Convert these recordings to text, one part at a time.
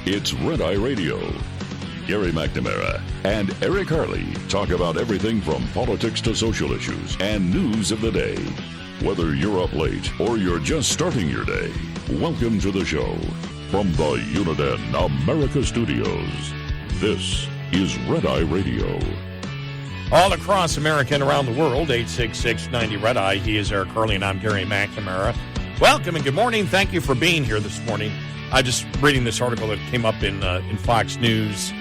It's Red Eye Radio. Gary McNamara and Eric Harley talk about everything from politics to social issues and news of the day. Whether you're up late or you're just starting your day, welcome to the show. From the Uniden America Studios, this is Red Eye Radio. All across America and around the world, 866-90-RED-EYE. He is Eric Harley, and I'm Gary McNamara. Welcome and good morning. Thank you for being here this morning. I'm just reading this article that came up in Fox News.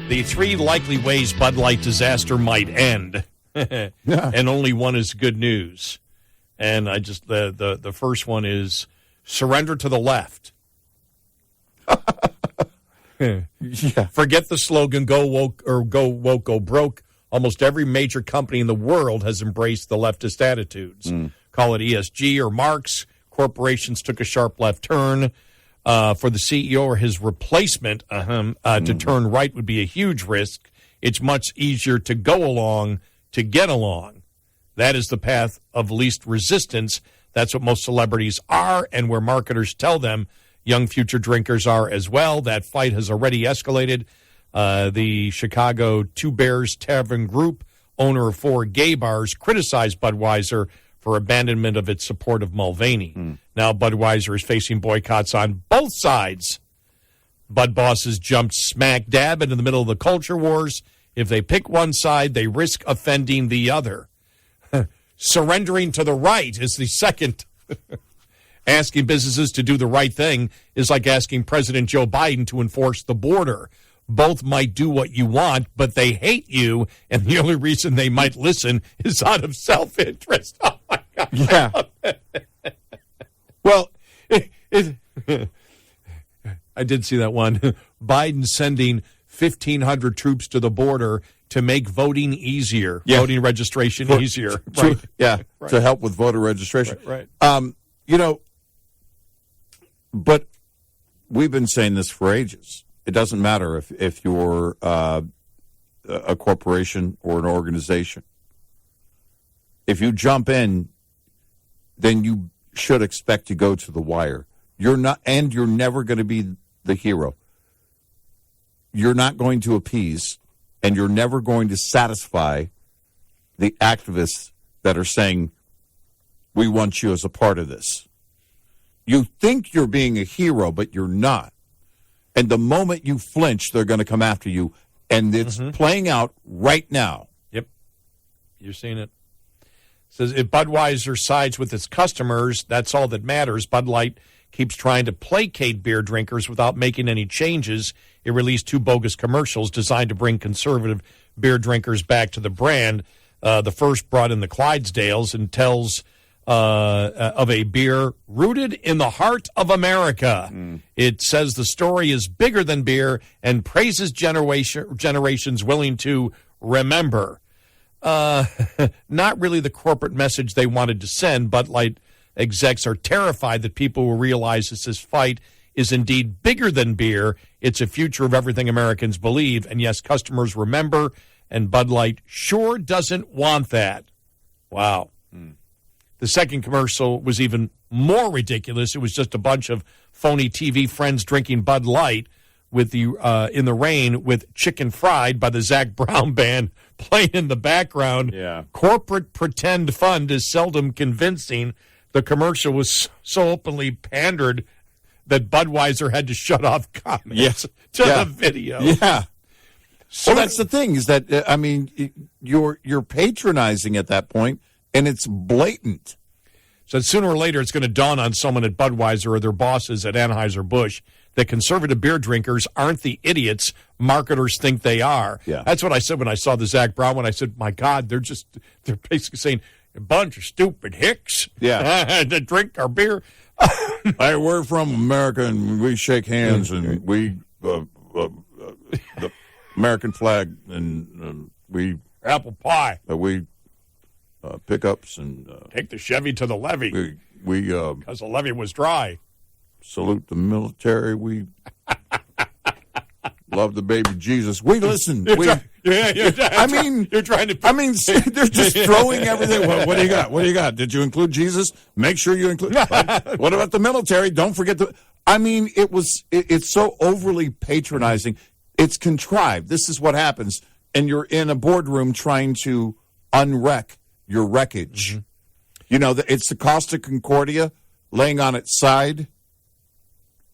The 3 likely ways Bud Light disaster might end, and only one is good news. And I just the first one is surrender to the left. Yeah. Forget the slogan "Go woke" or "Go woke, go broke." Almost every major company in the world has embraced the leftist attitudes. Call it ESG or Marx. Corporations took a sharp left turn. For the CEO or his replacement to turn right would be a huge risk. It's much easier to go along to get along. That is the path of least resistance. That's what most celebrities are, and where marketers tell them young future drinkers are as well. That fight has already escalated. The Chicago Two Bears Tavern Group, owner of 4 gay bars, criticized Budweiser for abandonment of its support of Mulvaney. Now Budweiser is facing boycotts on both sides. Bud bosses jumped smack dab into the middle of the culture wars. If they pick one side, they risk offending the other. Surrendering to the right is the second. Asking businesses to do the right thing is like asking President Joe Biden to enforce the border. Both might do what you want, but they hate you, and the only reason they might listen is out of self-interest. Oh, my God. Yeah. Well, I did see that one. Biden sending 1,500 troops to the border to make voting easier, voting registration easier. Right. Right. To help with voter registration. Right. But we've been saying this for ages. It doesn't matter if you're a corporation or an organization. If you jump in, then you should expect to go to the wire. You're not, and you're never going to be the hero. You're not going to appease, and you're never going to satisfy the activists that are saying, we want you as a part of this. You think you're being a hero, but you're not. And the moment you flinch, they're going to come after you. And it's playing out right now. Yep. You're seeing it. Says if Budweiser sides with its customers, that's all that matters. Bud Light keeps trying to placate beer drinkers without making any changes. It released 2 bogus commercials designed to bring conservative beer drinkers back to the brand. The first brought in the Clydesdales and tells of a beer rooted in the heart of America. It says the story is bigger than beer and praises generations willing to remember. Not really the corporate message they wanted to send. Bud Light execs are terrified that people will realize that this fight is indeed bigger than beer. It's a future of everything Americans believe. And yes, customers remember, and Bud Light sure doesn't want that. Wow. The second commercial was even more ridiculous. It was just a bunch of phony TV friends drinking Bud Light with the in the rain with Chicken Fried by the Zac Brown Band playing in the background. Yeah. Corporate pretend fund is seldom convincing. The commercial was so openly pandered that Budweiser had to shut off comments to the video. Yeah. So that's the thing is that, I mean, you're patronizing at that point. And it's blatant. So sooner or later, it's going to dawn on someone at Budweiser or their bosses at Anheuser-Busch that conservative beer drinkers aren't the idiots marketers think they are. Yeah. That's what I said when I saw the Zac Brown one. I said, my God, they're basically saying, a bunch of stupid hicks that drink our beer. Hey, we're from America, and we shake hands, and we, the American flag, and we... Apple pie. We... pickups and take the Chevy to the levee. We because the levee was dry. Salute the military. We love the baby Jesus. We listen. I mean, you're trying to. I mean, they're just throwing everything. What do you got? What do you got? Did you include Jesus? Make sure you include. What about the military? Don't forget the. I mean, it's so overly patronizing. It's contrived. This is what happens. And you're in a boardroom trying to unwreck your wreckage. Mm-hmm. You know, it's the Costa Concordia laying on its side,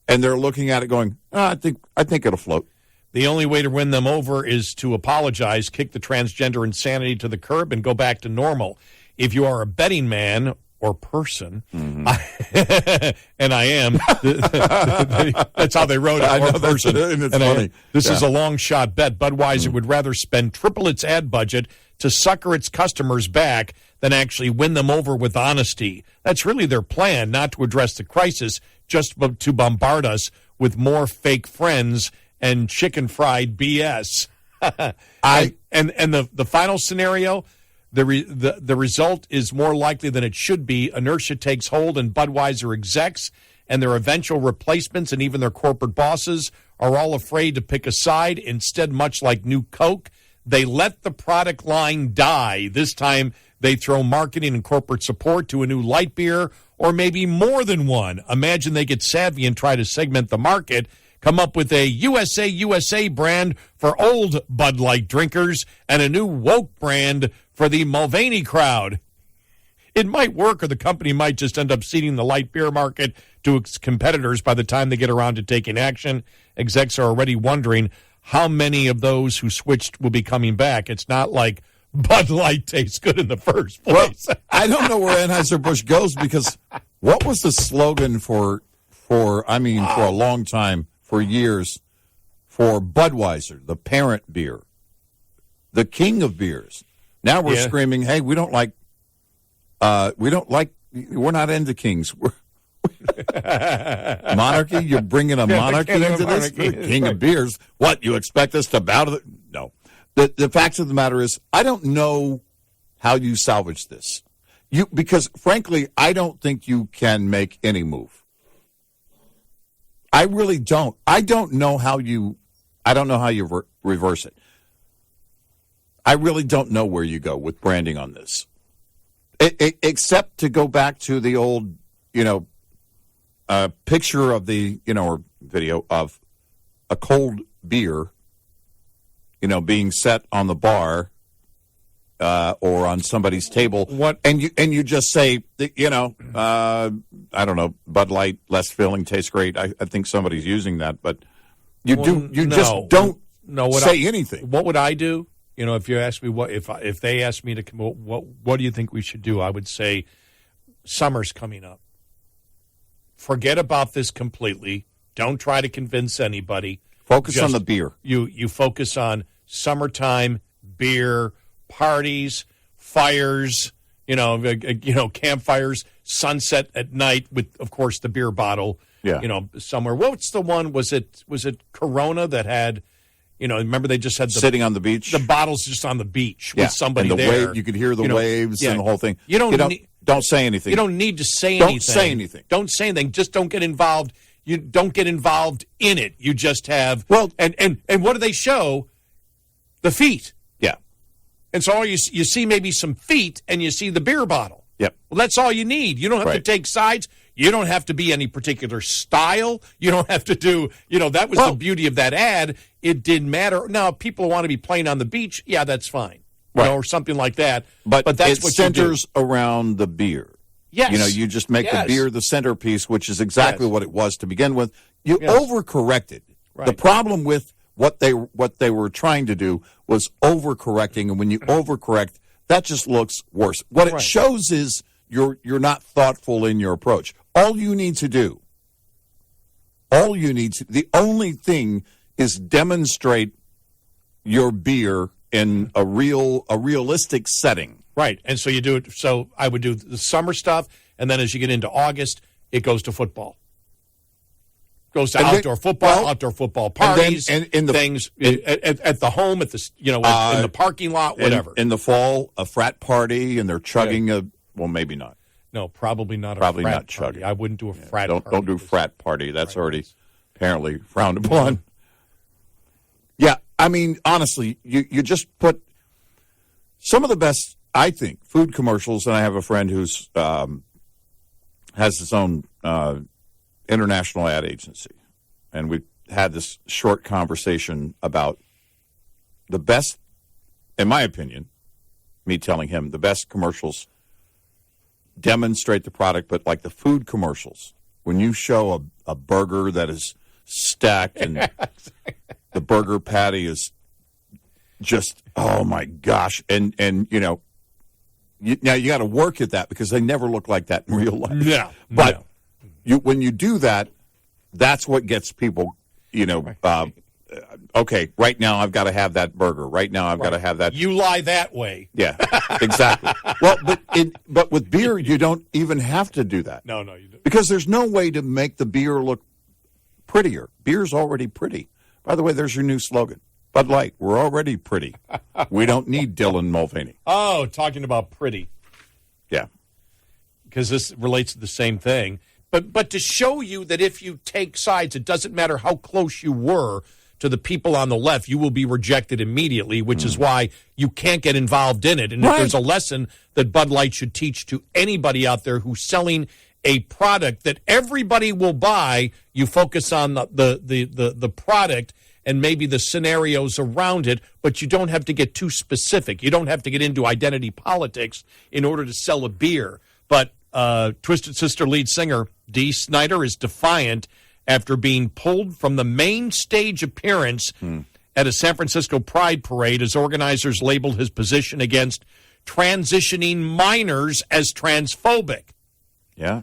and they're looking at it going, I think it'll float. The only way to win them over is to apologize, kick the transgender insanity to the curb, and go back to normal. If you are a betting man or person, mm-hmm. And I am, that's how they wrote it, or person. And it's funny. This is a long shot bet. Budweiser would rather spend triple its ad budget to sucker its customers back than actually win them over with honesty. That's really their plan, not to address the crisis, just to bombard us with more fake friends and chicken fried BS. And the final scenario, the result is more likely than it should be. Inertia takes hold, and Budweiser execs and their eventual replacements and even their corporate bosses are all afraid to pick a side. Instead, much like New Coke, they let the product line die. This time, they throw marketing and corporate support to a new light beer, or maybe more than one. Imagine they get savvy and try to segment the market, come up with a USA brand for old Bud Light drinkers and a new woke brand for the Mulvaney crowd. It might work, or the company might just end up ceding the light beer market to its competitors by the time they get around to taking action. Execs are already wondering how many of those who switched will be coming back. It's not like Bud Light tastes good in the first place. Well, I don't know where Anheuser-Busch goes, because what was the slogan for a long time, for years, for Budweiser, the parent beer, the king of beers? Now we're screaming, hey, we're not into kings. We're monarchy? You're bringing a monarchy into this? The king of beers. What, you expect us to bow to the... No. The fact of the matter is, I don't know how you salvage this. Because, frankly, I don't think you can make any move. I really don't. I don't know how you reverse it. I really don't know where you go with branding on this. Except to go back to the old, picture of the, or video of a cold beer, being set on the bar or on somebody's table. And you just say, I don't know, Bud Light, less filling, tastes great. I think somebody's using that, but just don't say anything. What would I do? If you ask me if they asked me to come, what do you think we should do? I would say summer's coming up. Forget about this completely. Don't try to convince anybody. Focus on the beer. You focus on summertime beer, parties, fires, campfires, sunset at night with, of course, the beer bottle. Yeah. Somewhere. What's the one? Was it Corona that had? Remember they just had sitting on the beach. The bottles just on the beach with somebody and there. You could hear the waves and the whole thing. Don't say anything. You don't need to say anything. Don't say anything. Don't say anything. Just don't get involved. You don't get involved in it. You just have and what do they show? The feet. Yeah. And so you see maybe some feet and you see the beer bottle. Yep. Well, that's all you need. You don't have to take sides. You don't have to be any particular style. You don't have to do, that was the beauty of that ad. It didn't matter. Now, if people want to be playing on the beach, yeah, that's fine. Right. Or something like that. But that's it what centers around the beer. Yes. You just make the beer the centerpiece, which is exactly what it was to begin with. You overcorrected. Right. The problem with what they were trying to do was overcorrecting, and when you overcorrect, that just looks worse. What it shows is you're not thoughtful in your approach. The only thing is demonstrate your beer in a realistic setting. Right. And so you do it. So I would do the summer stuff, and then as you get into August, it goes to football. Goes to outdoor football parties, and in the things at the home, at the in the parking lot, whatever. In the fall, a frat party, and they're chugging maybe not. No, probably not. Probably a frat not chugging. Party. I wouldn't do a frat. Don't do frat party. That's already apparently frowned upon. Yeah, I mean, honestly, you just put some of the best, I think, food commercials, and I have a friend who's has his own international ad agency, and we had this short conversation about the best, in my opinion, me telling him the best commercials demonstrate the product, but like the food commercials, when you show a burger that is stacked and the burger patty is just, oh my gosh, and you know, now you got to work at that because they never look like that in real life. Yeah, but when you do that, that's what gets people, you know. Okay, right now I've got to have that burger. Right now I've got to have that. You lie that way. Yeah, exactly. Well, but with beer, you don't even have to do that. No, you don't. Because there's no way to make the beer look prettier. Beer's already pretty. By the way, there's your new slogan. Bud Light, we're already pretty. We don't need Dylan Mulvaney. Oh, talking about pretty. Yeah. Because this relates to the same thing. But to show you that if you take sides, it doesn't matter how close you were to the people on the left, you will be rejected immediately, which is why you can't get involved in it. And if there's a lesson that Bud Light should teach to anybody out there who's selling a product that everybody will buy, you focus on the product and maybe the scenarios around it, but you don't have to get too specific. You don't have to get into identity politics in order to sell a beer. But Twisted Sister lead singer Dee Snider is defiant after being pulled from the main stage appearance at a San Francisco Pride Parade as organizers labeled his position against transitioning minors as transphobic. Yeah.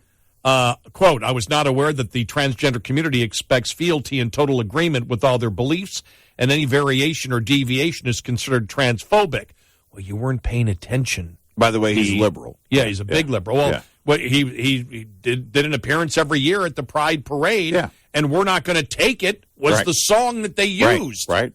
Quote, I was not aware that the transgender community expects fealty and total agreement with all their beliefs, and any variation or deviation is considered transphobic. Well, you weren't paying attention. By the way, he's liberal. Yeah, he's a big liberal. Well, he did an appearance every year at the Pride Parade, and We're Not Going to Take It was the song that they used. Right.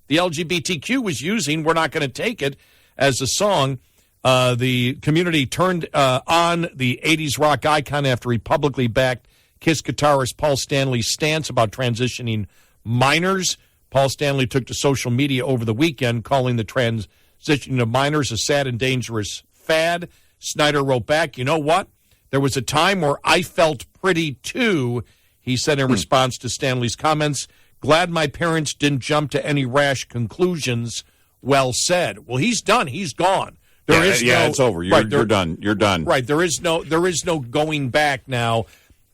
The LGBTQ was using We're Not Going to Take It as a song. The community turned on the 80s rock icon after he publicly backed KISS guitarist Paul Stanley's stance about transitioning minors. Paul Stanley took to social media over the weekend, calling the transitioning of minors a sad and dangerous fad. Snyder wrote back, you know what? There was a time where I felt pretty too, he said in response to Stanley's comments. Glad my parents didn't jump to any rash conclusions. Well said. Well, he's done. He's gone. It's over. You're done. You're done. Right. There is no going back now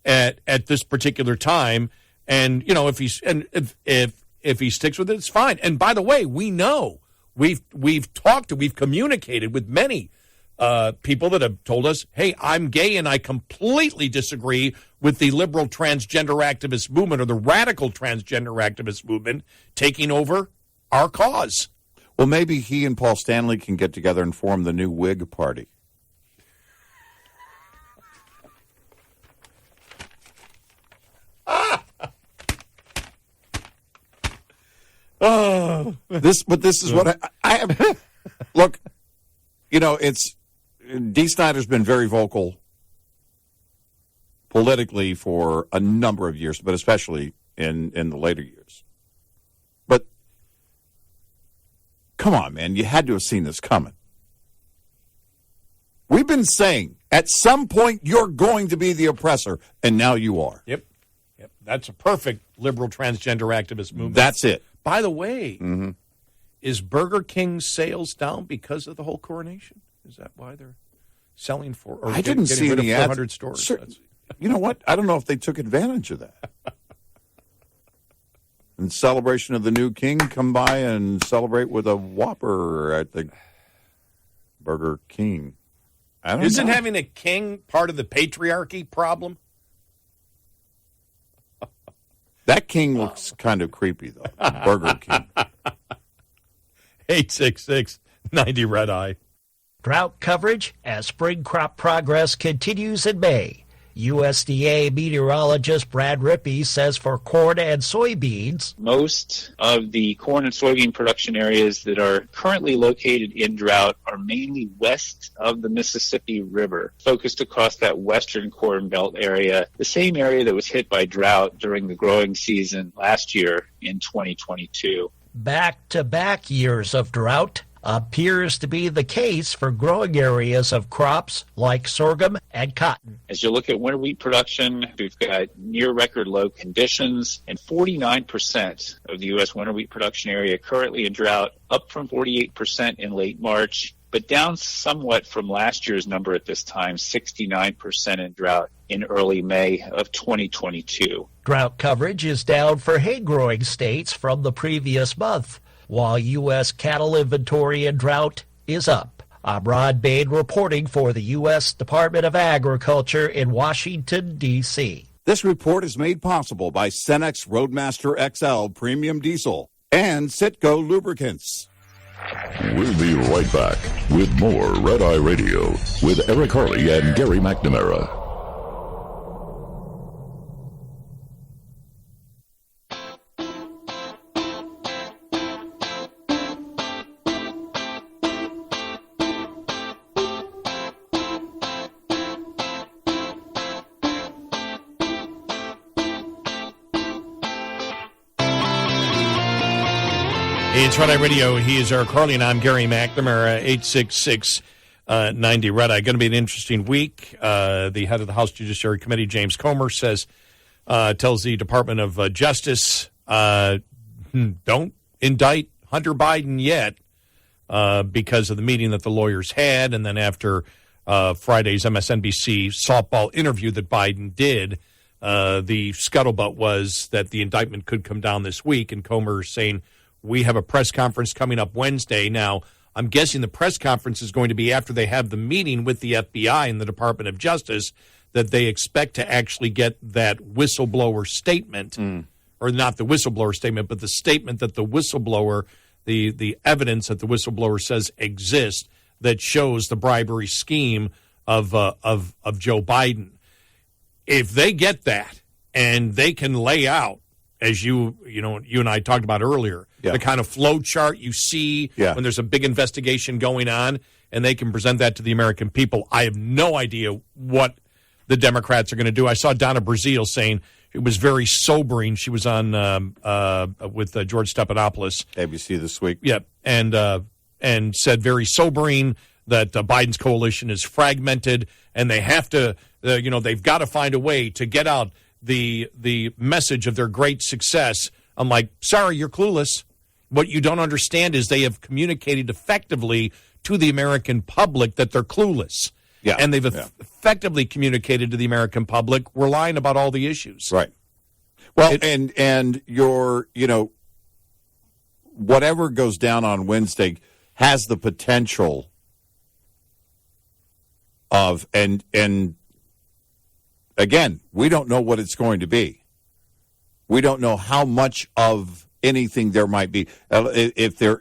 at this particular time. And you know, if he sticks with it, it's fine. And by the way, we know we've communicated with many people that have told us, hey, I'm gay and I completely disagree with the liberal transgender activist movement or the radical transgender activist movement taking over our cause. Well, maybe he and Paul Stanley can get together and form the new Whig Party. This is what I have. Look, you know, Dee Snider's been very vocal politically for a number of years, but especially in the later years. But come on, man, you had to have seen this coming. We've been saying at some point you're going to be the oppressor, and now you are. Yep. That's a perfect liberal transgender activist movement. That's it. By the way, is Burger King's sales down because of the whole coronation? Is that why they're selling for? Or I didn't see any 400 ads. stores. You know what? I don't know if they took advantage of that. In celebration of the new king, come by and celebrate with a Whopper at the Burger King. I don't know. Isn't having a king part of the patriarchy problem? That king looks kind of creepy, though. Burger King. 866-90 Red Eye. Drought coverage as spring crop progress continues in May. USDA meteorologist Brad Rippey says for corn and soybeans, most of the corn and soybean production areas that are currently located in drought are mainly west of the Mississippi River, focused across that western corn belt area, the same area that was hit by drought during the growing season last year in 2022. back-to-back years of drought appears to be the case for growing areas of crops like sorghum and cotton. As you look at winter wheat production, we've got near record low conditions, and 49% of the U.S. winter wheat production area currently in drought, up from 48% in late March, but down somewhat from last year's number at this time, 69% in drought in early May of 2022. Drought coverage is down for hay-growing states from the previous month, while U.S. cattle inventory in drought is up. I'm Rod Bain reporting for the U.S. Department of Agriculture in Washington, D.C. This report is made possible by Cenex Roadmaster XL Premium Diesel and Citgo Lubricants. We'll be right back with more Red Eye Radio with Eric Harley and Gary McNamara. It's Red Eye Radio. He is Eric Harley, and I'm Gary McNamara, 866-90 Red Eye. Going to be an interesting week. The head of the House Judiciary Committee, James Comer, tells the Department of Justice, don't indict Hunter Biden yet because of the meeting that the lawyers had. And then after Friday's MSNBC softball interview that Biden did, the scuttlebutt was that the indictment could come down this week. And Comer is saying, we have a press conference coming up Wednesday. Now, I'm guessing the press conference is going to be after they have the meeting with the FBI and the Department of Justice, that they expect to actually get that whistleblower statement, or not the whistleblower statement, but the statement that the whistleblower, the evidence that the whistleblower says exists that shows the bribery scheme of Joe Biden. If they get that and they can lay out, as you and I talked about earlier, the kind of flow chart you see when there's a big investigation going on, and they can present that to the American people. I have no idea what the Democrats are going to do. I saw Donna Brazile saying it was very sobering. She was on with George Stephanopoulos. ABC This Week. Yeah, and said very sobering that Biden's coalition is fragmented, and they have to, they've got to find a way to get out the message of their great success. I'm like, sorry, you're clueless. What you don't understand is they have communicated effectively to the American public that they're clueless. Yeah. And they've effectively communicated to the American public we're lying about all the issues. Right. Well, and your, whatever goes down on Wednesday has the potential of, and again, we don't know what it's going to be. We don't know how much of anything there might be. If the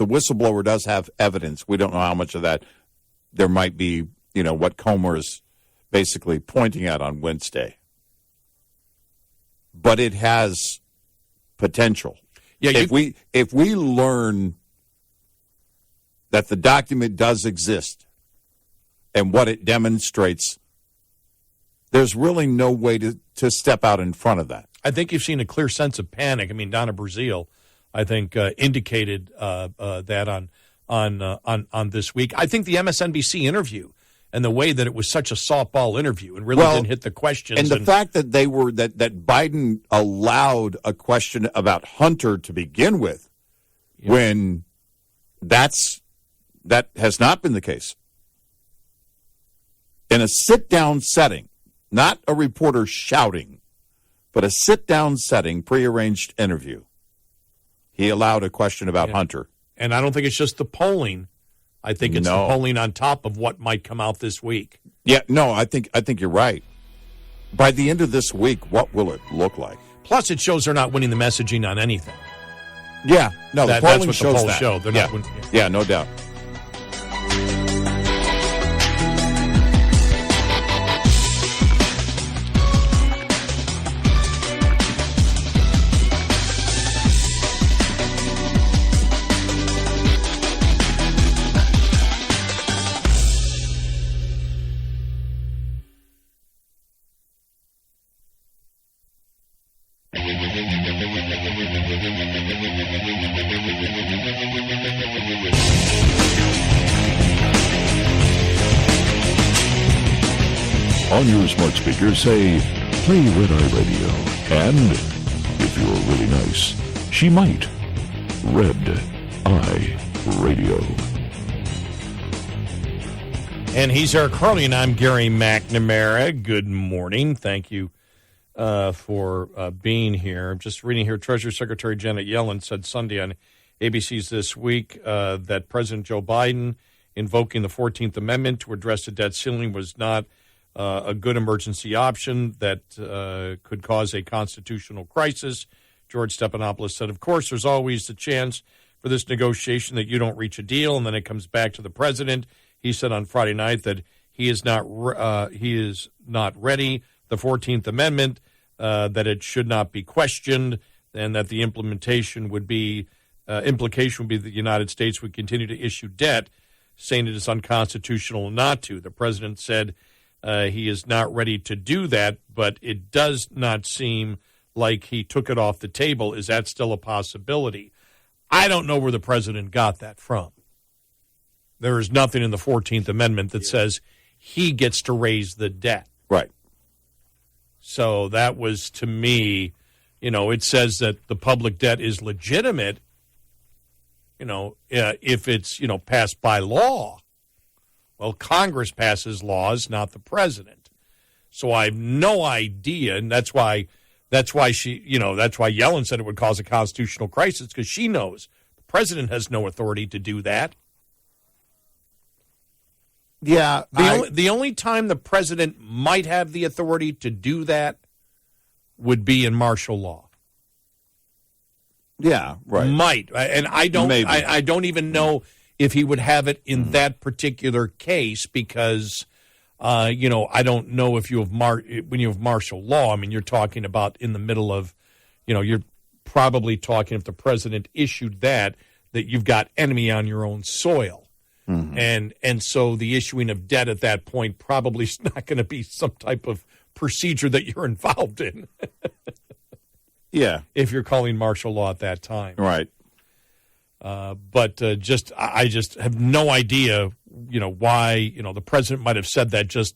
whistleblower does have evidence, we don't know how much of that there might be, what Comer is basically pointing at on Wednesday. But it has potential. Yeah, if we learn that the document does exist and what it demonstrates, there's really no way to step out in front of that. I think you've seen a clear sense of panic. I mean, Donna Brazile, I think, indicated that on this week. I think the MSNBC interview and the way that it was such a softball interview and really didn't hit the questions. And the fact that that Biden allowed a question about Hunter to begin with, when that has not been the case. In a sit-down setting, not a reporter shouting, but a sit-down setting, prearranged interview, he allowed a question about Hunter. And I don't think it's just the polling. I think it's the polling on top of what might come out this week. Yeah, no, I think you're right. By the end of this week, what will it look like? Plus, it shows they're not winning the messaging on anything. Yeah, no, the polling that's what shows the polls that. show. They're not winning. Yeah, no doubt. On your smart speaker, say, play Red Eye Radio. And, if you're really nice, she might. Red Eye Radio. And he's Eric Harley, and I'm Gary McNamara. Good morning. Thank you for being here. I'm just reading here. Treasury Secretary Janet Yellen said Sunday on ABC's This Week that President Joe Biden invoking the 14th Amendment to address the debt ceiling was not a good emergency option that could cause a constitutional crisis. George Stephanopoulos said, of course, there's always the chance for this negotiation that you don't reach a deal, and then it comes back to the president. He said on Friday night that he is not ready. The 14th Amendment, that it should not be questioned, and that the implication would be that the United States would continue to issue debt, saying it is unconstitutional not to. The president said he is not ready to do that, but it does not seem like he took it off the table. Is that still a possibility? I don't know where the president got that from. There is nothing in the 14th Amendment that says he gets to raise the debt. Right. So that was, to me, it says that the public debt is legitimate, if it's, passed by law. Well, Congress passes laws, not the president. So I have no idea, and that's why Yellen said it would cause a constitutional crisis, because she knows the president has no authority to do that. Yeah. The only time the president might have the authority to do that would be in martial law. Yeah, right. Might. And I don't even know if he would have it in that particular case, because I don't know if you have when you have martial law. I mean, you're talking about in the middle of, you're probably talking, if the president issued that you've got enemy on your own soil. Mm-hmm. And so the issuing of debt at that point probably is not going to be some type of procedure that you're involved in. Yeah. If you're calling martial law at that time. Right. But I just have no idea, why, the president might have said that, just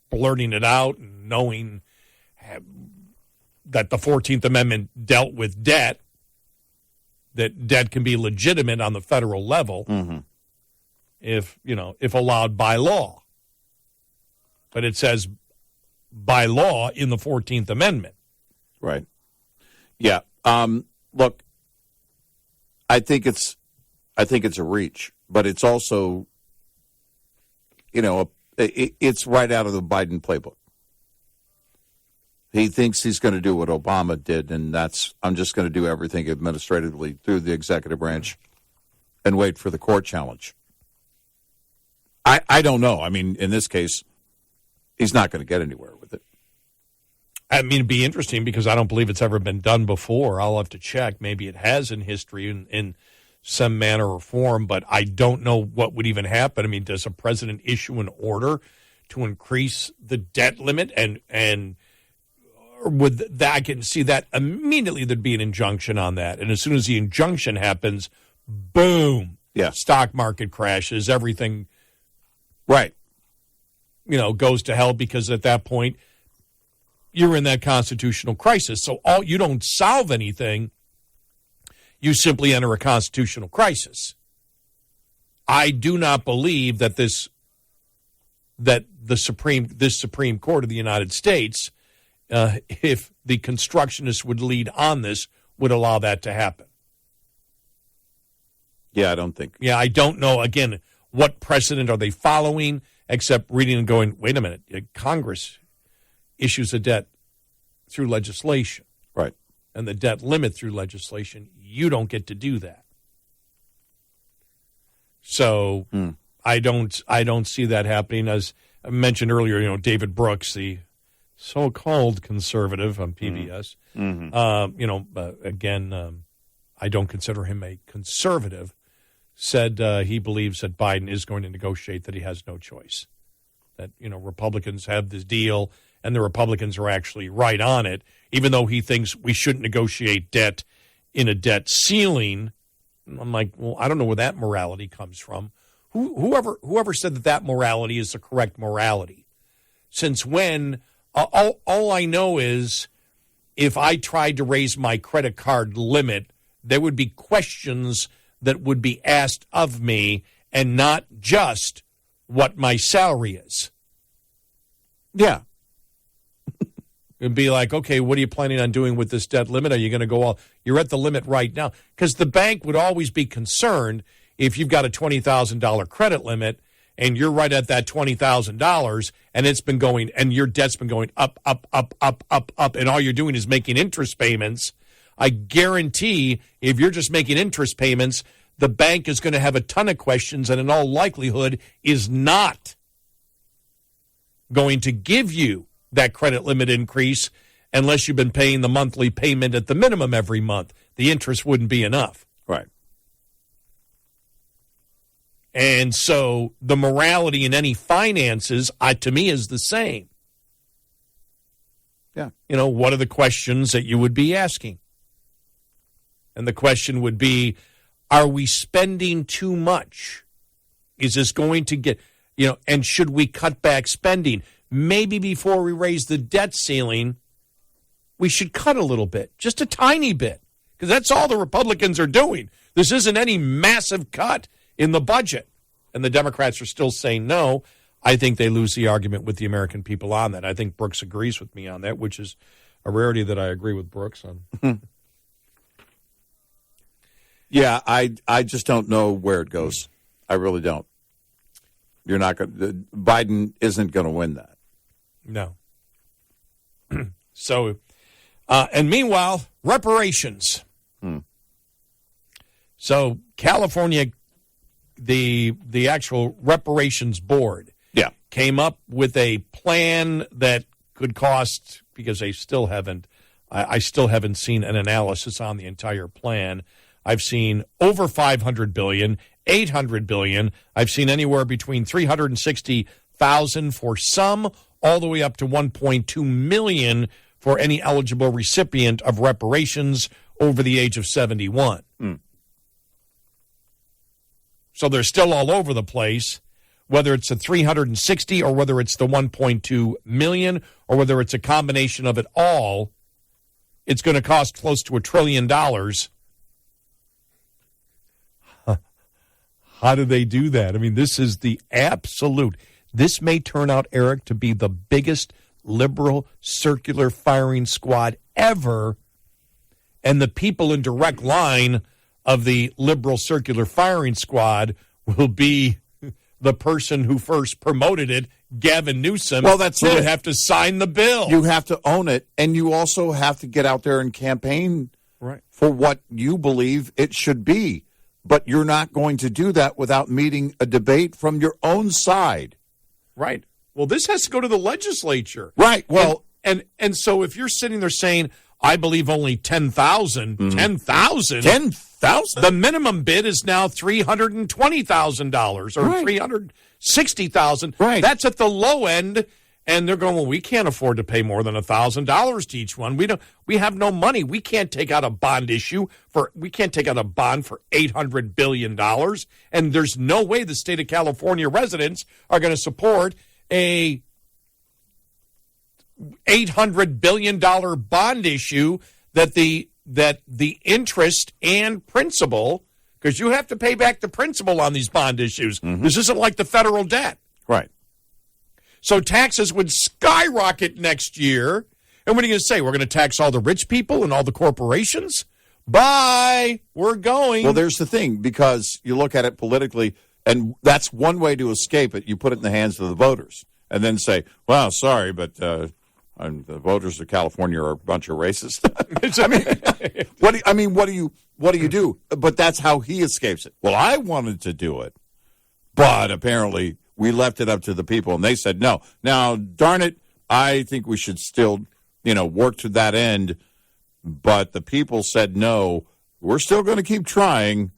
blurting it out and knowing that the 14th Amendment dealt with debt, that debt can be legitimate on the federal level. Mm-hmm. If allowed by law. But it says by law in the 14th Amendment. Right. Yeah. Look, I think it's a reach, but it's also, it's right out of the Biden playbook. He thinks he's going to do what Obama did, and I'm just going to do everything administratively through the executive branch and wait for the court challenge. I don't know. I mean, in this case, he's not going to get anywhere with it. I mean, it'd be interesting, because I don't believe it's ever been done before. I'll have to check. Maybe it has in history in some manner or form, but I don't know what would even happen. I mean, does a president issue an order to increase the debt limit? And would that, I can see that immediately there'd be an injunction on that. And as soon as the injunction happens, boom, stock market crashes, everything. Right. Goes to hell, because at that point you're in that constitutional crisis. So you don't solve anything. You simply enter a constitutional crisis. I do not believe that this Supreme Court of the United States, if the constructionists would lead on this, would allow that to happen. Yeah, I don't think. Yeah, I don't know. Again, what precedent are they following, except reading and going, wait a minute, Congress issues a debt through legislation. Right. And the debt limit through legislation. You don't get to do that. So I don't see that happening. As I mentioned earlier, David Brooks, the so-called conservative on PBS, again, I don't consider him a conservative, said he believes that Biden is going to negotiate, that he has no choice. That, Republicans have this deal, and the Republicans are actually right on it, even though he thinks we shouldn't negotiate debt in a debt ceiling. I'm like, well, I don't know where that morality comes from. Whoever said that morality is the correct morality? Since when? All I know is if I tried to raise my credit card limit, there would be questions that would be asked of me and not just what my salary is. Yeah. It'd be like, okay, what are you planning on doing with this debt limit? Are you going to go all, you're at the limit right now? Because the bank would always be concerned if you've got a $20,000 credit limit and you're right at that $20,000 and it's been going, and your debt's been going up, up, up, up, up, up, and all you're doing is making interest payments. I guarantee if you're just making interest payments, the bank is going to have a ton of questions and in all likelihood is not going to give you that credit limit increase unless you've been paying the monthly payment at the minimum every month. The interest wouldn't be enough. Right. And so the morality in any finances, to me, is the same. Yeah. You know, what are the questions that you would be asking? And the question would be, are we spending too much? Is this going to get, and should we cut back spending? Maybe before we raise the debt ceiling, we should cut a little bit, just a tiny bit, because that's all the Republicans are doing. This isn't any massive cut in the budget. And the Democrats are still saying no. I think they lose the argument with the American people on that. I think Brooks agrees with me on that, which is a rarity that I agree with Brooks on. Yeah, I just don't know where it goes. I really don't. You're not going. Biden isn't going to win that. No. So, and meanwhile, reparations. So California, the actual reparations board, came up with a plan that could cost, because they still haven't, I still haven't seen an analysis on the entire plan. I've seen over $500 billion, $800 billion. I've seen anywhere between $360,000 for some, all the way up to $1.2 million for any eligible recipient of reparations over the age of 71. So they're still all over the place, whether it's the 360 or whether it's the 1.2 million or whether it's a combination of it all. It's going to cost close to $1 trillion. How do they do that? I mean, this is the absolute. This may turn out, Eric, to be the biggest liberal circular firing squad ever. And the people in direct line of the liberal circular firing squad will be the person who first promoted it, Gavin Newsom. Well, that's who it. would have to sign the bill. You have to own it, and you also have to get out there and campaign for what you believe it should be. But you're not going to do that without meeting a debate from your own side. Right. Well, this has to go to the legislature. Right. Well, and so if you're sitting there saying, I believe only 10,000, 10,000. 10,000? The minimum bid is now $320,000 or Right. $360,000. Right. That's at the low end. And they're going, well, we can't afford to pay more than $1,000 to each one. We have no money. We can't take out a bond we can't take out a bond for $800 billion. And there's no way the state of California residents are going to support a $800 billion bond issue that the interest and principal, because you have to pay back the principal on these bond issues. This isn't like the federal debt. right. So taxes would skyrocket next year. And what are you going to say? We're going to tax all the rich people and all the corporations? Bye. We're going. Well, there's the thing, because you look at it politically, and that's one way to escape it. You put it in the hands of the voters and then say, well, sorry, but the voters of California are a bunch of racists. What do you do? But that's how he escapes it. Well, I wanted to do it, but apparently we left it up to the people, and they said no. Now, darn it, I think we should still, work to that end. But the people said no. We're still going to keep trying.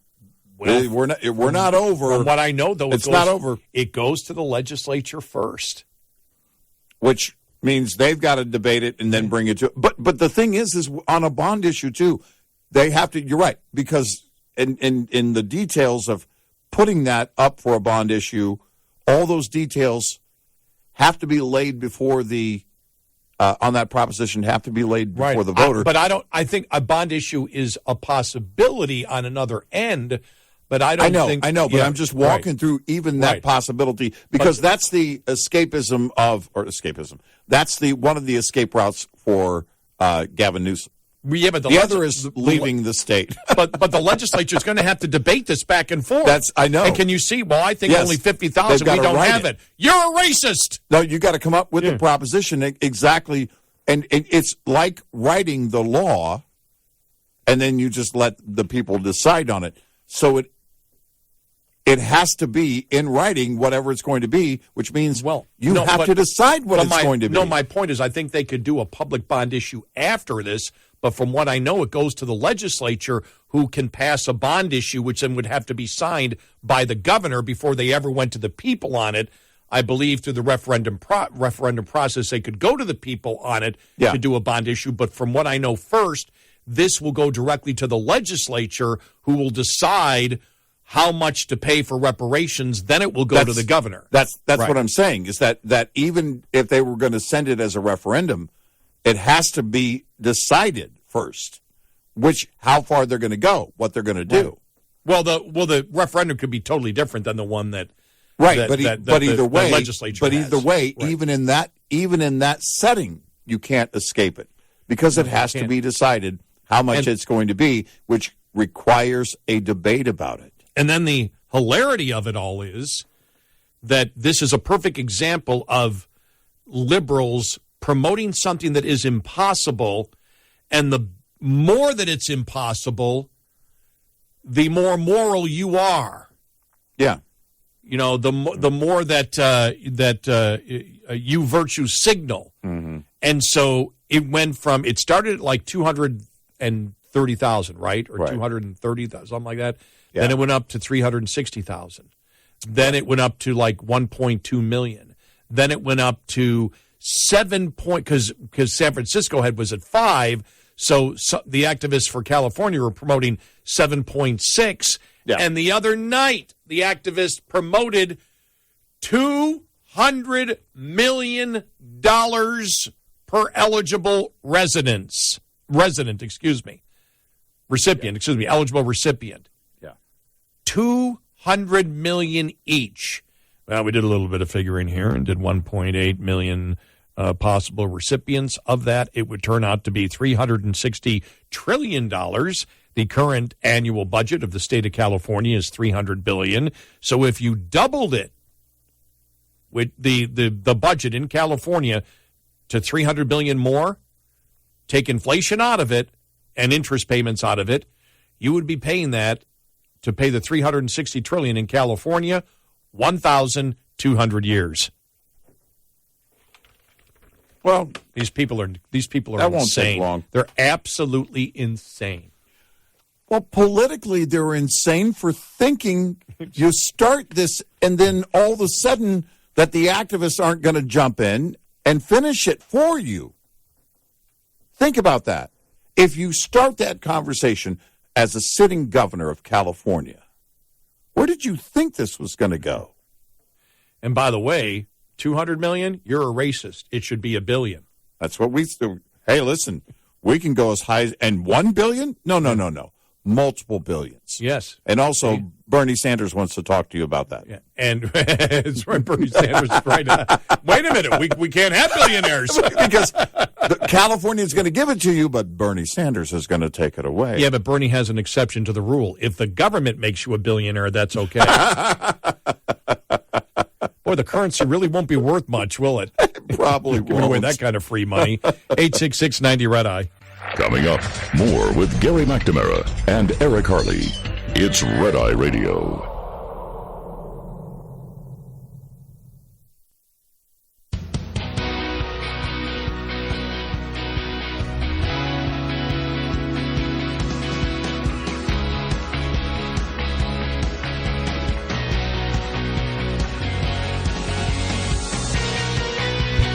Well, we're not over. From what I know, though, it's not over. It goes to the legislature first, which means they've got to debate it and then bring it to. But the thing is on a bond issue too, they have to. You're right, because in the details of putting that up for a bond issue, all those details have to be laid before the on that proposition have to be laid before the voter. But I think a bond issue is a possibility on another end. But I know. But I'm just walking through even that possibility because that's the escapism. That's one of the escape routes for Gavin Newsom. Yeah, but the other is leaving the state. but the legislature is going to have to debate this back and forth. I know. And can you see? Well, I think only 50,000. We don't have it. You're a racist. No, you got to come up with the proposition exactly, and it's like writing the law, and then you just let the people decide on it. So it has to be in writing, whatever it's going to be, which means you have to decide what it's going to be. No, my point is I think they could do a public bond issue after this, but from what I know, it goes to the legislature who can pass a bond issue, which then would have to be signed by the governor before they ever went to the people on it. I believe through the referendum process, they could go to the people on it to do a bond issue, but from what I know first, this will go directly to the legislature who will decide how much to pay for reparations, then it will go to the governor. That's what I'm saying, is that even if they were going to send it as a referendum, it has to be decided first, how far they're going to go, what they're going to do. Well, the referendum could be totally different than the one that either way, legislature even in that setting, you can't escape it because it has to be decided how much it's going to be, which requires a debate about it. And then the hilarity of it all is that this is a perfect example of liberals promoting something that is impossible, and the more that it's impossible, the more moral you are. Yeah. You know, the more that you virtue signal. Mm-hmm. And so it started at like 230,000, right? Or 230,000, something like that. Yeah. Then it went up to 360,000. Then it went up to like 1.2 million. Then it went up to because San Francisco was at 5. So the activists for California were promoting 7.6. Yeah. And the other night, the activists promoted $200 million per eligible eligible recipient. 200 million each. Well, we did a little bit of figuring here and did 1.8 million possible recipients of that. It would turn out to be $360 trillion. The current annual budget of the state of California is $300 billion. So if you doubled it with the budget in California to $300 billion more, take inflation out of it and interest payments out of it, you would be paying that to pay the $360 trillion in California, 1,200 years. Well, these people are that insane. Won't take long. They're absolutely insane. Well, politically, they're insane for thinking you start this and then all of a sudden that the activists aren't going to jump in and finish it for you. Think about that. If you start that conversation as a sitting governor of California, where did you think this was going to go? And by the way, 200 million, you're a racist. It should be $1 billion. That's what we do. Hey, listen, we can go as high as, and $1 billion? No. Multiple billions. Yes. And also, Bernie Sanders wants to talk to you about that. Yeah. And it's right, Bernie Sanders is right. Wait a minute, we can't have billionaires. Because California is going to give it to you, but Bernie Sanders is going to take it away. Yeah, but Bernie has an exception to the rule. If the government makes you a billionaire, that's okay. Boy, the currency really won't be worth much, will it? Probably won't. Giving away that kind of free money. 866-90 Red Eye. Coming up, more with Gary McNamara and Eric Harley. It's Red Eye Radio.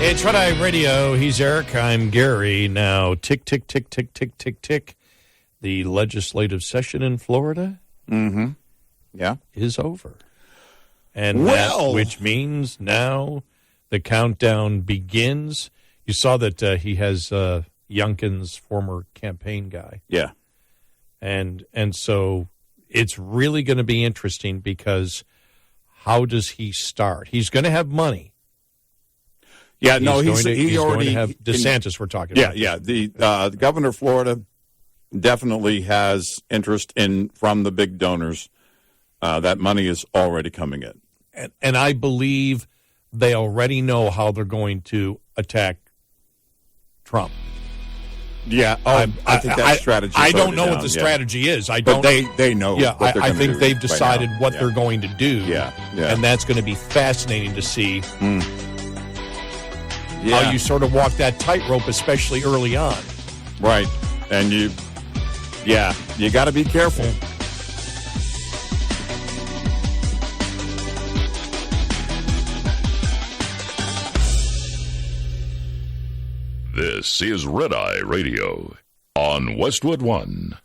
It's Red Eye Radio. He's Eric. I'm Gary. Now, tick, tick, tick, tick, tick, tick, tick. The legislative session in Florida Yeah. is over. And well, which means now The countdown begins. You saw that he has Youngkin's former campaign guy. Yeah. And so it's really going to be interesting because how does he start? He's going to have money. Yeah, no, he's already going to have DeSantis. We're talking about. Yeah. The governor of Florida definitely has interest from the big donors. That money is already coming in, and I believe they already know how they're going to attack Trump. Yeah, I think that strategy. I don't know what the strategy is. I don't. But they know. Yeah, what they're I gonna think do they've decided right what now. they're going to do. Yeah. And that's going to be fascinating to see Yeah. how you sort of walk that tightrope, especially early on. Right, and you got to be careful. This is Red Eye Radio on Westwood One.